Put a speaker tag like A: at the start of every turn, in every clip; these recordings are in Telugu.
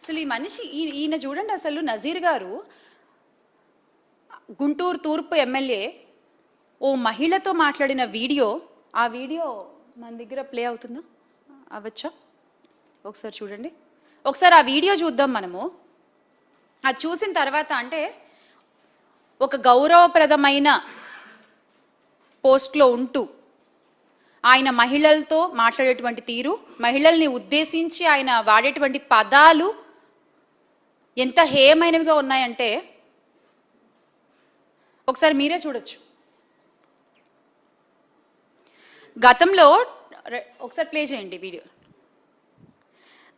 A: అసలు ఈ మనిషి ఈయన చూడండి, అసలు నజీర్ గారు గుంటూరు తూర్పు ఎమ్మెల్యే ఓ మహిళతో మాట్లాడిన వీడియో, ఆ వీడియో మన దగ్గర ప్లే అవుతుందా, అవ్వచ్చా? ఒకసారి చూడండి, ఒకసారి ఆ వీడియో చూద్దాం మనము. అది చూసిన తర్వాత అంటే ఒక గౌరవప్రదమైన పోస్ట్లో ఉంటూ ఆయన మహిళలతో మాట్లాడేటువంటి తీరు, మహిళల్ని ఉద్దేశించి ఆయన వాడేటువంటి పదాలు ఎంత హేయమైనవిగా ఉన్నాయంటే ఒకసారి మీరే చూడొచ్చు. గతంలో ఒకసారి ప్లే చేయండి వీడియో.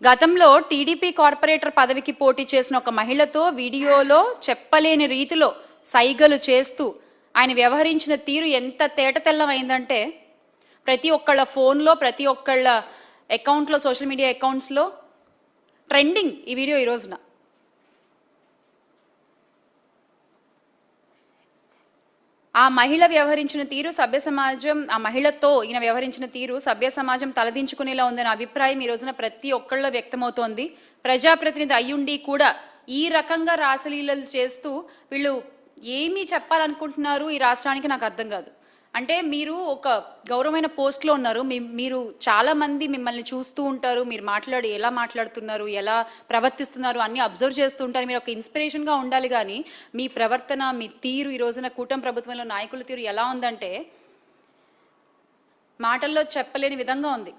A: గతంలో టీడీపీ కార్పొరేటర్ పదవికి పోటీ చేసిన ఒక మహిళతో వీడియోలో చెప్పలేని రీతిలో సైగలు చేస్తూ ఆయన వ్యవహరించిన తీరు ఎంత తేటతెల్లమైందంటే ప్రతి ఒక్కళ్ళ ఫోన్లో, ప్రతి ఒక్కళ్ళ అకౌంట్లో, సోషల్ మీడియా అకౌంట్స్లో ట్రెండింగ్ ఈ వీడియో ఈ రోజున. ఆ మహిళ వ్యవహరించిన తీరు సభ్య సమాజం, ఆ మహిళతో ఈయన వ్యవహరించిన తీరు సభ్య సమాజం తలదించుకునేలా ఉందనే అభిప్రాయం ఈ రోజున ప్రతి ఒక్కళ్ళ వ్యక్తమవుతోంది. ప్రజాప్రతినిధి అయ్యుండి కూడా ఈ రకంగా రాసలీలలు చేస్తూ వీళ్ళు ఏమీ చెప్పాలనుకుంటున్నారు ఈ రాష్ట్రానికి నాకు అర్థం కాదు. అంటే మీరు ఒక గౌరవమైన పోస్ట్లో ఉన్నారు, మీరు చాలామంది మిమ్మల్ని చూస్తూ ఉంటారు, మీరు ఎలా మాట్లాడుతున్నారు, ఎలా ప్రవర్తిస్తున్నారు అన్నీ అబ్జర్వ్ చేస్తూ ఉంటారు. మీరు ఒక ఇన్స్పిరేషన్గా ఉండాలి, కానీ మీ ప్రవర్తన, మీ తీరు ఈ రోజున కూటమి ప్రభుత్వంలో నాయకుల తీరు ఎలా ఉందంటే మాటల్లో చెప్పలేని విధంగా ఉంది.